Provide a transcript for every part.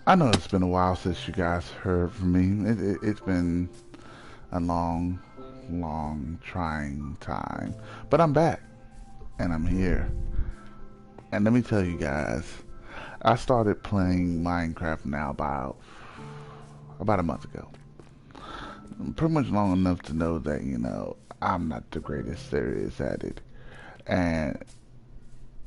I know it's been a while since you guys heard from me. It's been a long, long, trying time. But I'm back, and I'm here. And let me tell you guys, I started playing Minecraft now about a month ago. Pretty much long enough to know that, I'm not the greatest there is at it. And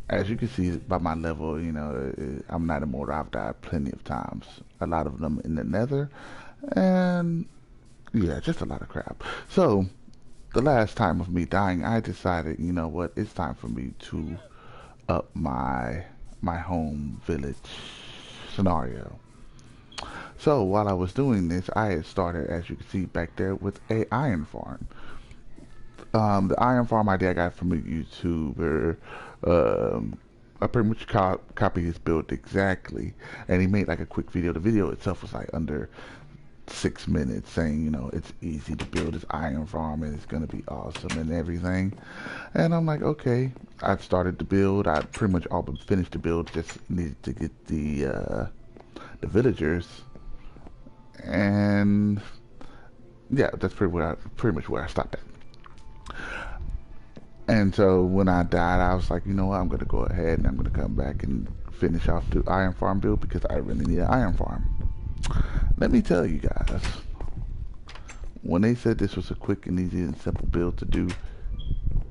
as you can see by my level, I'm not immortal. I've died plenty of times. A lot of them in the nether, and yeah, just a lot of crap. So, the last time of me dying, I decided, you know what, it's time for me to up my home village scenario. So while I was doing this, I had started, as you can see back there, with a iron farm. The iron farm idea I got from a YouTuber. Um, I pretty much copy his build exactly, and he made like a quick video. The video itself was like under 6 minutes, saying it's easy to build this iron farm and it's gonna be awesome and everything. And I'm like, okay. I started the build. I pretty much all but finished the build. Just needed to get the villagers, and yeah, that's pretty much where I stopped at. And so when I died, I was like, you know what? I'm gonna go ahead and I'm gonna come back and finish off the iron farm build because I really need an iron farm. Let me tell you guys, when they said this was a quick and easy and simple build to do,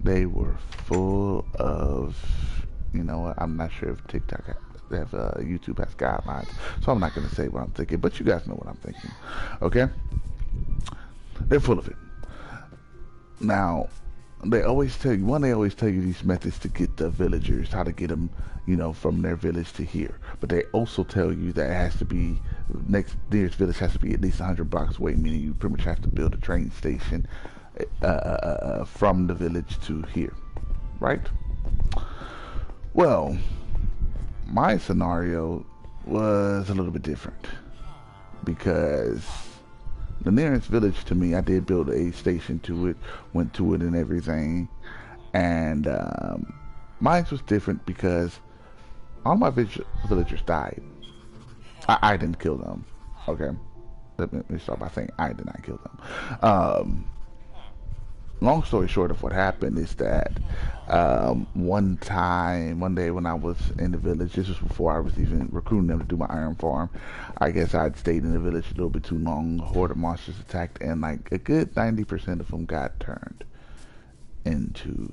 they were full of, you know what? I'm not sure if YouTube has guidelines, so I'm not gonna say what I'm thinking, but you guys know what I'm thinking, okay? They're full of it. Now, they always tell you these methods to get the villagers, how to get them, from their village to here. But they also tell you that it has to be, nearest village has to be at least 100 blocks away, meaning you pretty much have to build a train station from the village to here, right? Well, my scenario was a little bit different because the nearest village to me, I did build a station to it, went to it and everything. And mine was different because all my villagers died. I didn't kill them. Okay. Let me start by saying I did not kill them. Long story short of what happened is that one day when I was in the village, this was before I was even recruiting them to do my iron farm. I guess I'd stayed in the village a little bit too long. A horde of monsters attacked, and like a good 90% of them got turned into,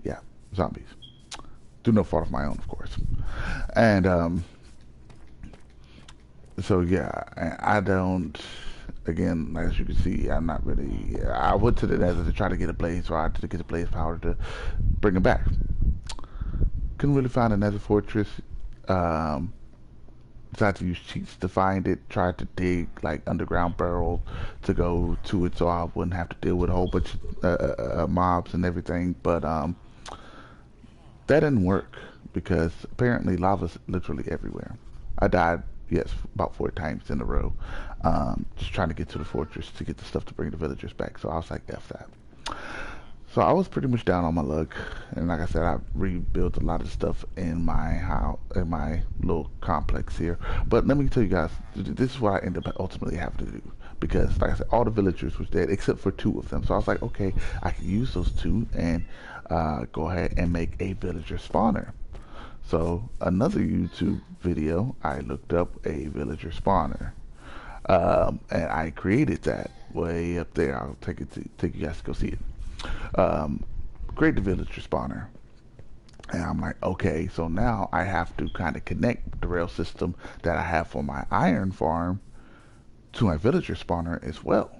yeah, zombies. Through no fault of my own, of course. And so yeah, I don't. Again, as you can see, I'm not really. I went to the nether to try to get a blaze rod to get a blaze powder to bring it back. Couldn't really find a nether fortress. Um, Decided to use cheats to find it. Tried to dig like underground barrel to go to it, so I wouldn't have to deal with a whole bunch of mobs and everything. But that didn't work because apparently lava's literally everywhere. I died, yes, about 4 times in a row, just trying to get to the fortress to get the stuff to bring the villagers back. So I was like, F that. So I was pretty much down on my luck, and like I said, I rebuilt a lot of stuff in my house, in my little complex here. But let me tell you guys, this is what I ended up ultimately having to do because, like I said, all the villagers was dead except for 2 of them. So I was like, okay, I can use those 2 and go ahead and make a villager spawner. So another YouTube video, I looked up a villager spawner, and I created that way up there. I'll take you guys to go see it. Um, Create the villager spawner. And I'm like, okay, so now I have to kind of connect the rail system that I have for my iron farm to my villager spawner as well.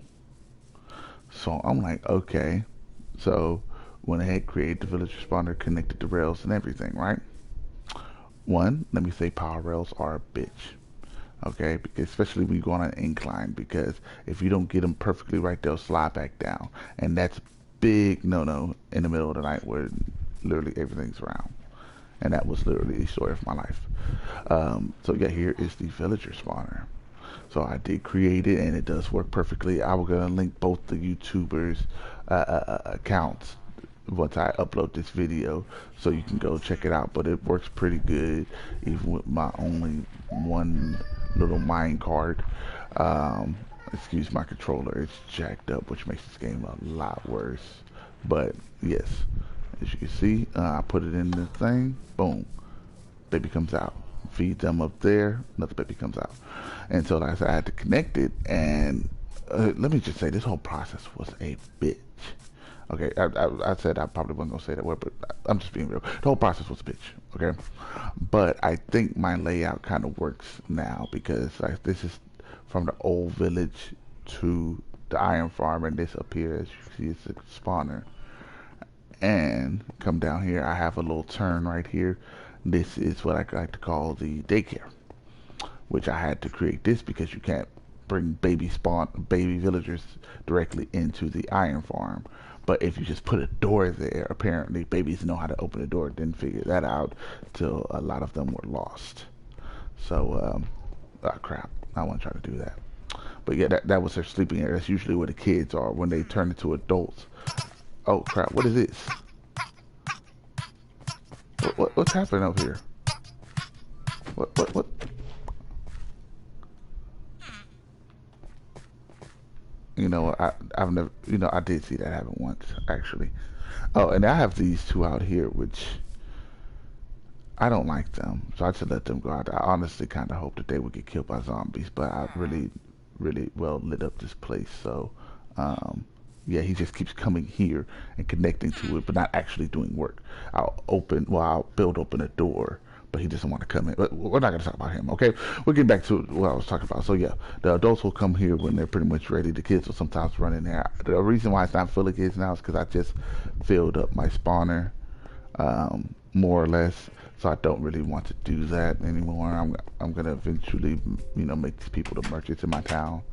So I'm like, okay. So went ahead, created the villager spawner, connected the rails and everything, right? One, let me say power rails are a bitch. Okay, because especially when you go on an incline, because if you don't get them perfectly right, they'll slide back down. And that's big no-no in the middle of the night where literally everything's around. And that was literally the story of my life. So yeah, here is the villager spawner. So I did create it, and it does work perfectly. I will gonna link both the YouTubers' accounts once I upload this video, so you can go check it out. But it works pretty good, even with my only one little mine cart. Um, excuse my controller, it's jacked up, which makes this game a lot worse. But yes, as you can see, I put it in the thing. Boom, baby comes out. Feed them up there, another baby comes out. And so like I said, I had to connect it, and let me just say, this whole process was a bitch. Okay, I said I probably wasn't gonna say that word, but I'm just being real. The whole process was a bitch. Okay, but I think my layout kind of works now because like this is from the old village to the iron farm, and this up here, as you see, it's a spawner. And come down here, I have a little turn right here. This is what I like to call the daycare, which I had to create this because you can't bring baby villagers directly into the iron farm. But if you just put a door there, apparently babies know how to open the door. Didn't figure that out till a lot of them were lost. So, oh crap, I want to try to do that. But yeah, that was their sleeping area. That's usually where the kids are when they turn into adults. Oh crap, what is this? What's happening over here? What? You know, I've never, you know, I did see that happen once, actually. Oh, and I have these two out here, which I don't like them, so I just let them go out. I honestly kind of hope that they would get killed by zombies, but I really well lit up this place, so, yeah, he just keeps coming here and connecting to it, but not actually doing work. I'll build open a door, but he doesn't want to come in. But we're not going to talk about him, okay? We'll get back to what I was talking about. So yeah, the adults will come here when they're pretty much ready. The kids will sometimes run in there. The reason why it's not full of kids now is because I just filled up my spawner, more or less. So I don't really want to do that anymore. I'm gonna eventually, you know, make these people the merchants in my town.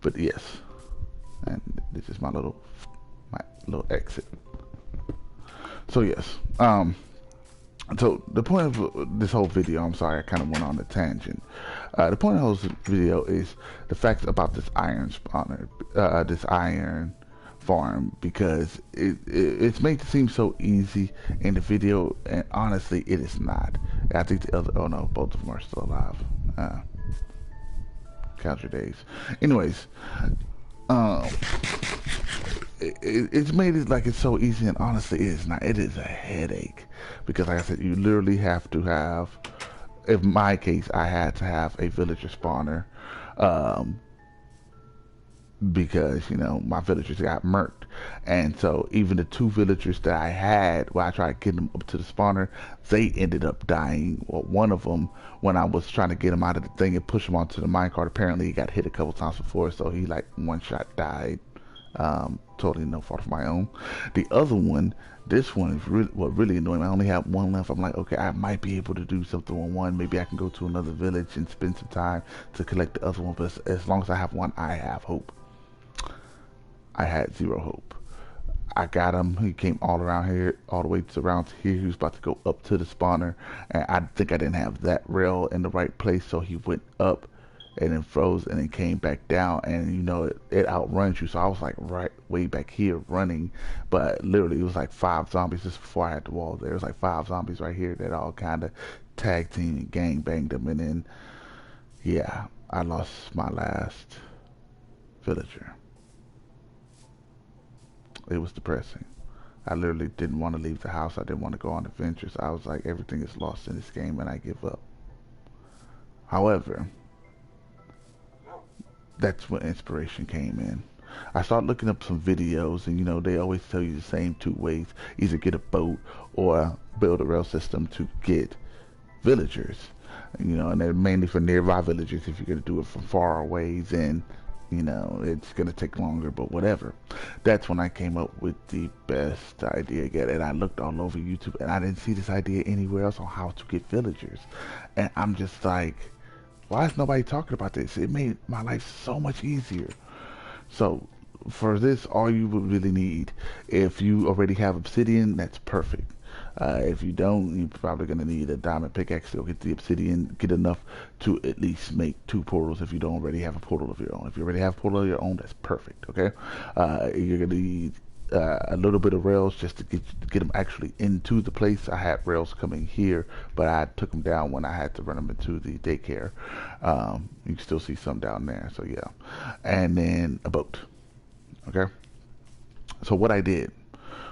But yes, and this is my little exit. So yes, so the point of this whole video, I'm sorry, I kind of went on a tangent. The point of this video is the facts about this iron spawner, this iron farm, because it's made to seem so easy in the video, and honestly, it is not. I think the other, oh no, both of them are still alive. Count your days. Anyways, um, it's made it like it's so easy, and honestly, it is not. It is a headache because, like I said, you literally have to have. In my case, I had to have a villager spawner, um, because you know my villagers got murked, and so even the two villagers that I had, when I tried to get them up to the spawner, they ended up dying. Well, one of them, when I was trying to get him out of the thing and push him onto the minecart, apparently he got hit a couple times before, so he like one shot died. Totally no fault of my own. The other one, this one is really what really annoying me. I only have one left. I'm like, okay, I might be able to do something on one. Maybe I can go to another village and spend some time to collect the other one. But as long as I have one, I have hope. I had zero hope. I got him. He came all around here, all the way to around here. He was about to go up to the spawner, and I think I didn't have that rail in the right place, so he went up and then froze and then came back down, and you know it outruns you. So I was like right way back here running, but literally it was like 5 zombies just before I had the wall. There was like 5 zombies right here that all kind of tag team and gang banged them, and then yeah, I lost my last villager. It was depressing. I literally didn't want to leave the house. I didn't want to go on adventures. I was like, everything is lost in this game and I give up. However, that's when inspiration came in. I started looking up some videos, and you know, they always tell you the same two ways: either get a boat or build a rail system to get villagers. You know, and they're mainly for nearby villages. If you're gonna do it from far away, then you know it's gonna take longer. But whatever. That's when I came up with the best idea yet. And I looked all over YouTube, and I didn't see this idea anywhere else on how to get villagers. And I'm just like, why is nobody talking about this? It made my life so much easier. So for this, all you would really need, if you already have obsidian, that's perfect. If you don't, you're probably going to need a diamond pickaxe to go get the obsidian, get enough to at least make 2 portals if you don't already have a portal of your own. If you already have a portal of your own, that's perfect, okay? You're going to need a little bit of rails just to get them actually into the place. I had rails coming here, but I took them down when I had to run them into the daycare. You can still see some down there, so yeah. And then a boat. Okay. So what I did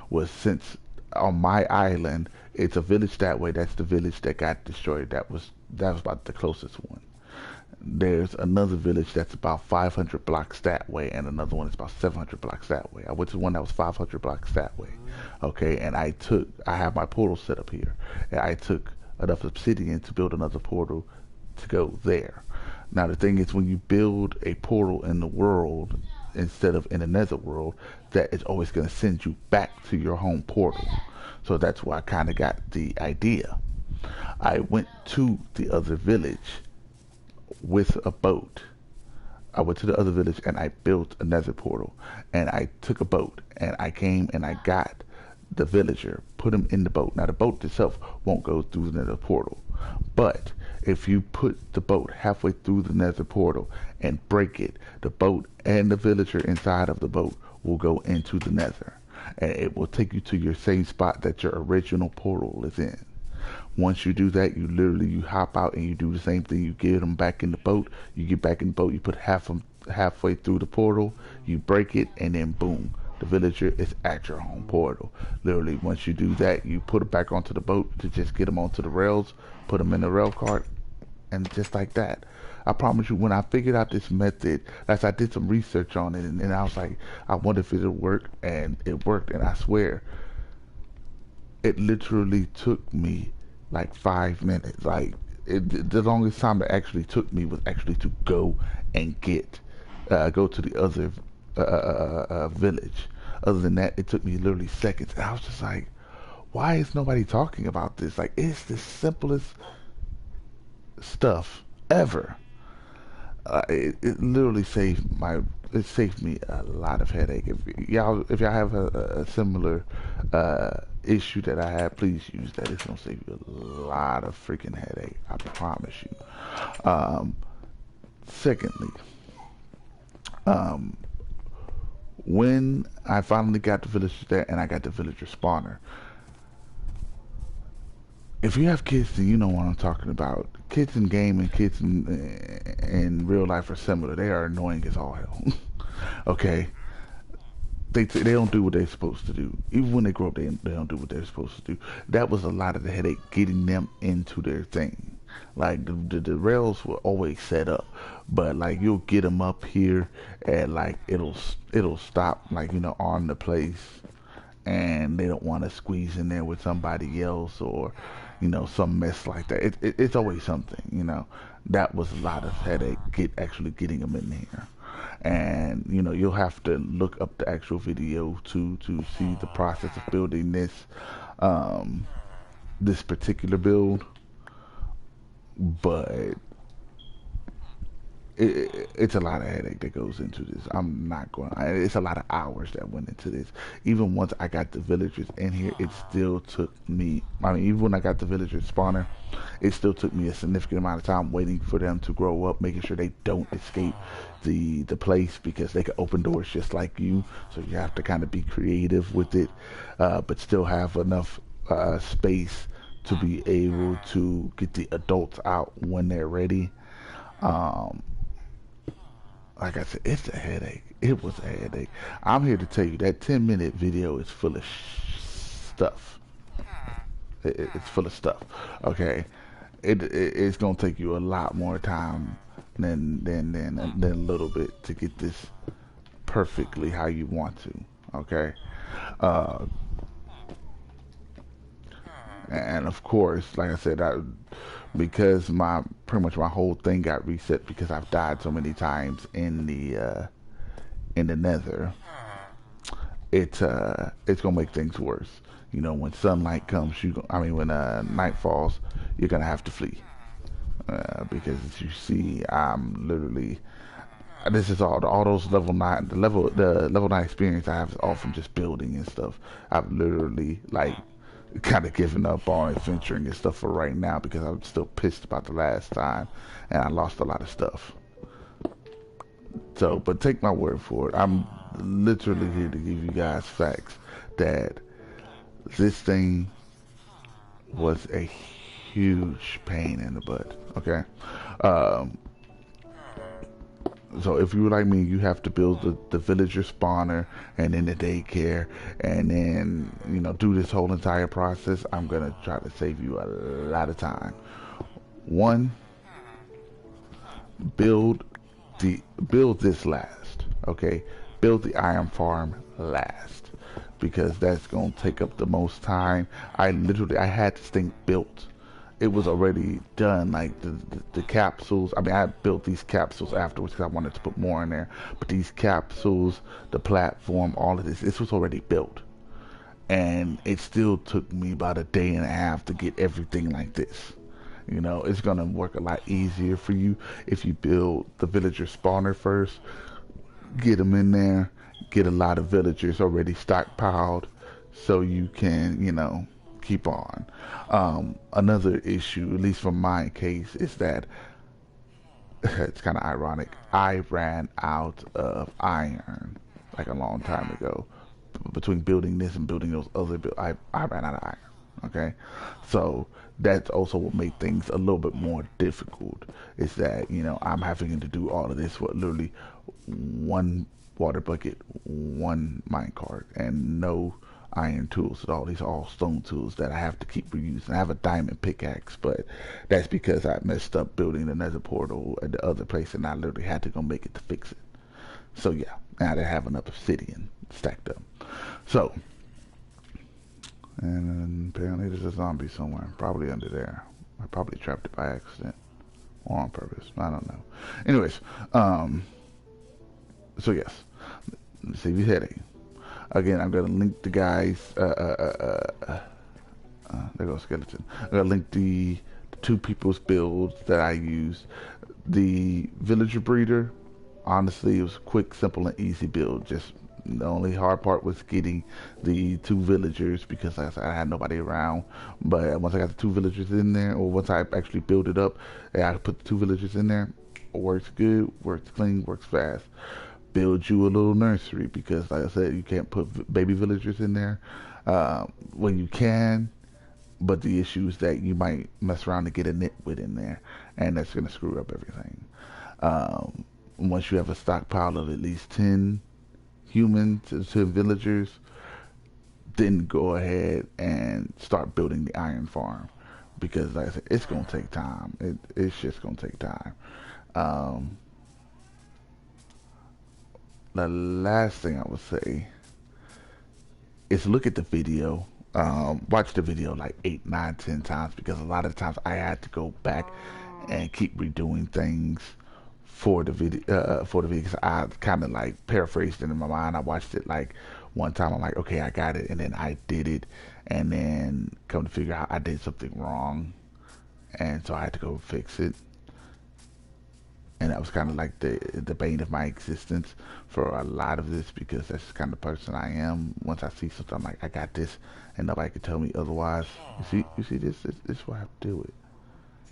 was, since on my island it's a village that way, that's the village that got destroyed. That was about the closest one. There's another village that's about 500 blocks that way, and another one is about 700 blocks that way. I went to one that was 500 blocks that way. Okay, and I have my portal set up here, and I took enough obsidian to build another portal to go there. Now the thing is, when you build a portal in the world instead of in another world, that is always going to send you back to your home portal. So that's why I kind of got the idea. I went to the other village with a boat. I went to the other village and I built another portal. And I took a boat and I came and I got the villager, put him in the boat. Now the boat itself won't go through the nether portal, but if you put the boat halfway through the nether portal and break it, the boat and the villager inside of the boat will go into the nether, and it will take you to your same spot that your original portal is in. Once you do that, you hop out and you do the same thing. You get them back in the boat. You get back in the boat. You put halfway through the portal. You break it, and then boom, the villager is at your home portal. Literally, once you do that, you put it back onto the boat to just get them onto the rails, put them in the rail cart, and just like that. I promise you, when I figured out this method, like I did some research on it, and I was like, I wonder if it'll work, and it worked. And I swear, it literally took me like 5 minutes. Like the longest time it actually took me was actually to go and go to the other village. Other than that, it took me literally seconds. And I was just like, why is nobody talking about this? Like, it's the simplest stuff ever. It literally saved me a lot of headache. If y'all have a similar issue that I have, please use that. It's gonna save you a lot of freaking headache. I promise you. Secondly, when I finally got the villagers there and I got the villager spawner, if you have kids, then you know what I'm talking about. Kids in game and kids in real life are similar. They are annoying as all hell. Okay, they don't do what they're supposed to do. Even when they grow up, they don't do what they're supposed to do. That was a lot of the headache getting them into their thing. Like the rails were always set up, but like you'll get them up here and like it'll stop like on the place, and they don't want to squeeze in there with somebody else or some mess like that. It's always something. That was a lot of headache actually getting them in here. And you'll have to look up the actual video to see the process of building this particular build. But it's a lot of headache that goes into this. I'm not going. It's a lot of hours that went into this. Even once I got the villagers in here, it still took me. I mean, even when I got the villagers spawner, it still took me a significant amount of time waiting for them to grow up, making sure they don't escape the place, because they can open doors just like you. So you have to kind of be creative with it, but still have enough space to be able to get the adults out when they're ready. Um, like I said, it's a headache. It was a headache. I'm here to tell you that 10-minute video is full of stuff. It's full of stuff. Okay, it's gonna take you a lot more time than a little bit to get this perfectly how you want to. Okay, uh, and of course, like I said, because my pretty much my whole thing got reset because I've died so many times in the nether. It's gonna make things worse. When sunlight comes, when night falls, you're gonna have to flee. Because as you see, I'm literally. This is all those level 9, the level 9 experience I have is all from just building and stuff. I've literally like kind of given up on adventuring and stuff for right now because I'm still pissed about the last time and I lost a lot of stuff. So, but take my word for it. literally here to give you guys facts that this thing was a huge pain in the butt. Okay, um, so if you were like me, you have to build the villager spawner and then the daycare, and then do this whole entire process. I'm gonna try to save you a lot of time. One, build build this last. Okay, build the iron farm last because that's gonna take up the most time. I had this thing built. It was already done, like the capsules. I mean, I built these capsules afterwards because I wanted to put more in there. But these capsules, the platform, all of this was already built, and it still took me about a day and a half to get everything like this. It's gonna work a lot easier for you if you build the villager spawner first, get them in there, get a lot of villagers already stockpiled, so you can, keep on. Another issue, at least from my case, is that it's kind of ironic. I ran out of iron like a long time ago. Between building this and building those other I ran out of iron. Okay, so that's also what made things a little bit more difficult. Is that I'm having to do all of this with literally one water bucket, one minecart, and no iron tools at all. These are all stone tools that I have to keep reusing. I have a diamond pickaxe, but that's because I messed up building the nether portal at the other place, and I literally had to go make it to fix it. So yeah, now they have enough obsidian stacked up. So, and apparently there's a zombie somewhere, probably under there. I probably trapped it by accident or on purpose. I don't know. Anyways, so yes, save you headache. Again, I'm gonna link the guys. There goes skeleton. I'm gonna link the two people's builds that I used. The villager breeder. Honestly, it was a quick, simple, and easy build. Just the only hard part was getting the two villagers because like I said, I had nobody around. But once I got the two villagers in there, or once I actually built it up, and I put the two villagers in there, works good, works clean, works fast. Build you a little nursery because, like I said, you can't put baby villagers in there. When you can, but the issue is that you might mess around and get a nitwit in there, and that's gonna screw up everything. Once you have a stockpile of at least 10 humans to villagers, then go ahead and start building the iron farm because, like I said, it's gonna take time. It's just gonna take time. Um, the last thing I would say is look at the video. Watch the video like 8, 9, 10 times because a lot of times I had to go back and keep redoing things for the video. Because I kind of like paraphrased it in my mind. I watched it like one time. I'm like, okay, I got it, and then I did it, and then come to figure out I did something wrong, and so I had to go fix it. And that was kind of like the bane of my existence for a lot of this because that's the kind of person I am. Once I see something, I'm like, I got this, and nobody can tell me otherwise. You see this is what I have to deal with.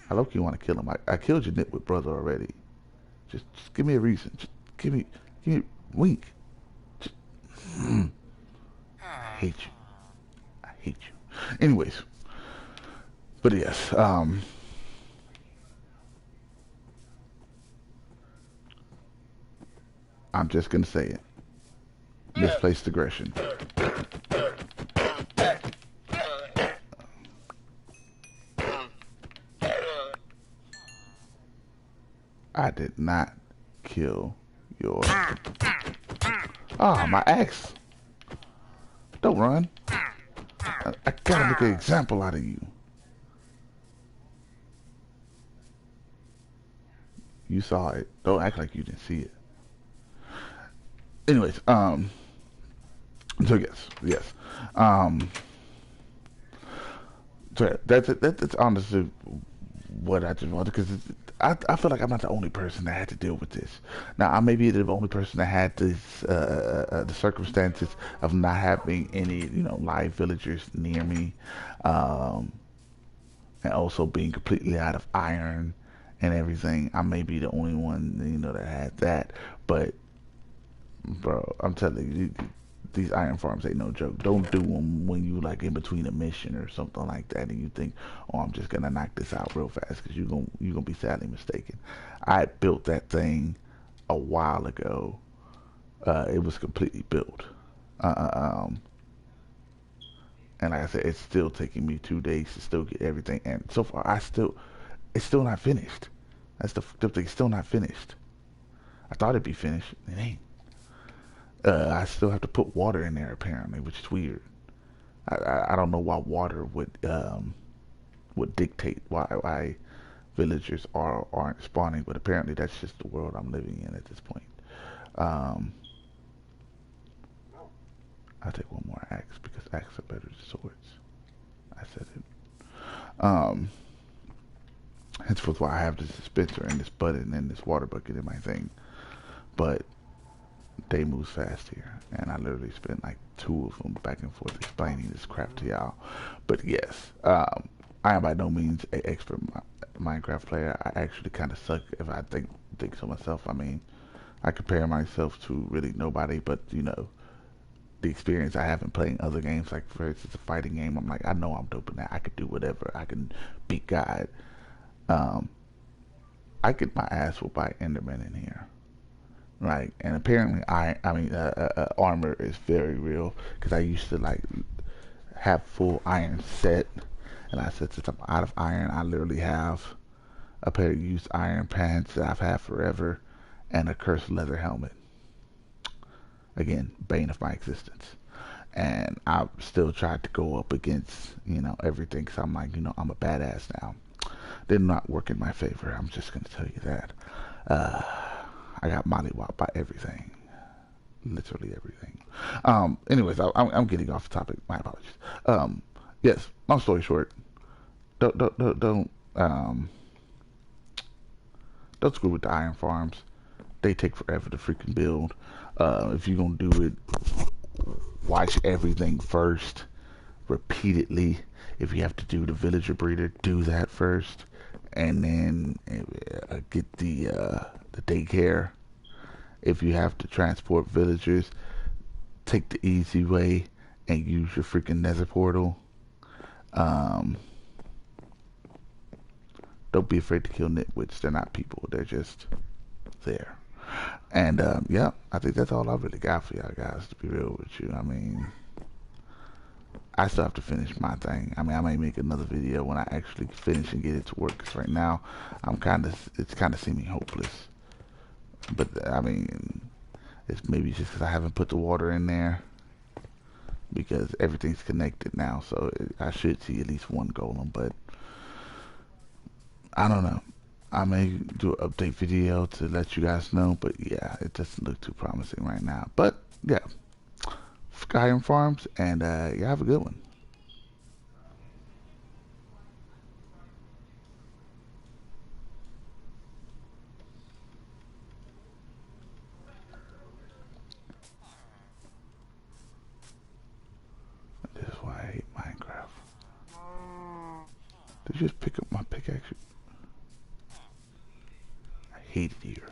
I look, you want to kill him. I killed your nitwit brother already. Just give me a reason. Just give me a wink. Just, I hate you. I hate you. Anyways, but yes, I'm just gonna say it. Misplaced aggression. I did not kill your. Ah, my axe. Don't run. I gotta make an example out of you. You saw it. Don't act like you didn't see it. Anyways, so yes. Um, so that's honestly what I just wanted because I feel like I'm not the only person that had to deal with this. Now I may be the only person that had this the circumstances of not having any live villagers near me, um, and also being completely out of iron and everything. I may be the only one that had that, but bro, I'm telling you, these iron farms ain't no joke. Don't do them when you like in between a mission or something like that, and you think, oh, I'm just gonna knock this out real fast, because you gonna be sadly mistaken. I built that thing a while ago. It was completely built. Uh, uh, um, and like I said, it's still taking me 2 days to still get everything. And so far, it's still not finished. That's the thing. It's still not finished. I thought it'd be finished. It ain't. I still have to put water in there apparently, which is weird. I don't know why water would dictate why villagers aren't spawning, but apparently that's just the world I'm living in at this point. Um, I'll take one more axe because axes are better than swords. I said it. Henceforth, why I have this dispenser and this button and this water bucket in my thing. But they move fast here, and I literally spent like 2 of them back and forth explaining this crap to y'all. But yes, I am by no means an expert Minecraft player. I actually kind of suck if I think so myself. I mean, I compare myself to really nobody, but you know, the experience I have in playing other games, like for instance a fighting game, I'm like, I know I'm dope in that. I could do whatever. I can beat God. Um, I get my ass whooped by Enderman in here. Right, and apparently armor is very real because I used to like have full iron set, and I said since I'm out of iron, I literally have a pair of used iron pants that I've had forever, and a cursed leather helmet. Again, bane of my existence. And I still tried to go up against everything because I'm like I'm a badass now. Did not work in my favor. I'm just gonna tell you that. Uh, I got mollywopped by everything. Literally everything. Anyways, I'm getting off the topic. My apologies. Yes. Long story short, don't don't screw with the iron farms. They take forever to freaking build. If you're gonna do it, watch everything first, repeatedly. If you have to do the villager breeder, do that first, and then get the daycare. If you have to transport villagers, take the easy way and use your freaking nether portal. Um, don't be afraid to kill nitwits. They're not people. They're just there. And yeah, I think that's all I really got for y'all guys. To be real with you, I mean, I still have to finish my thing. I mean, I may make another video when I actually finish and get it to work. Cause right now, it's kind of seeming hopeless. But I mean, it's maybe just because I haven't put the water in there. Because everything's connected now, so I should see at least one golem, but I don't know. I may do an update video to let you guys know, but yeah, it doesn't look too promising right now. But yeah, Skyrim Farms, and yeah, have a good one. This is why I hate Minecraft. Did you just pick up my pickaxe? I hate it here.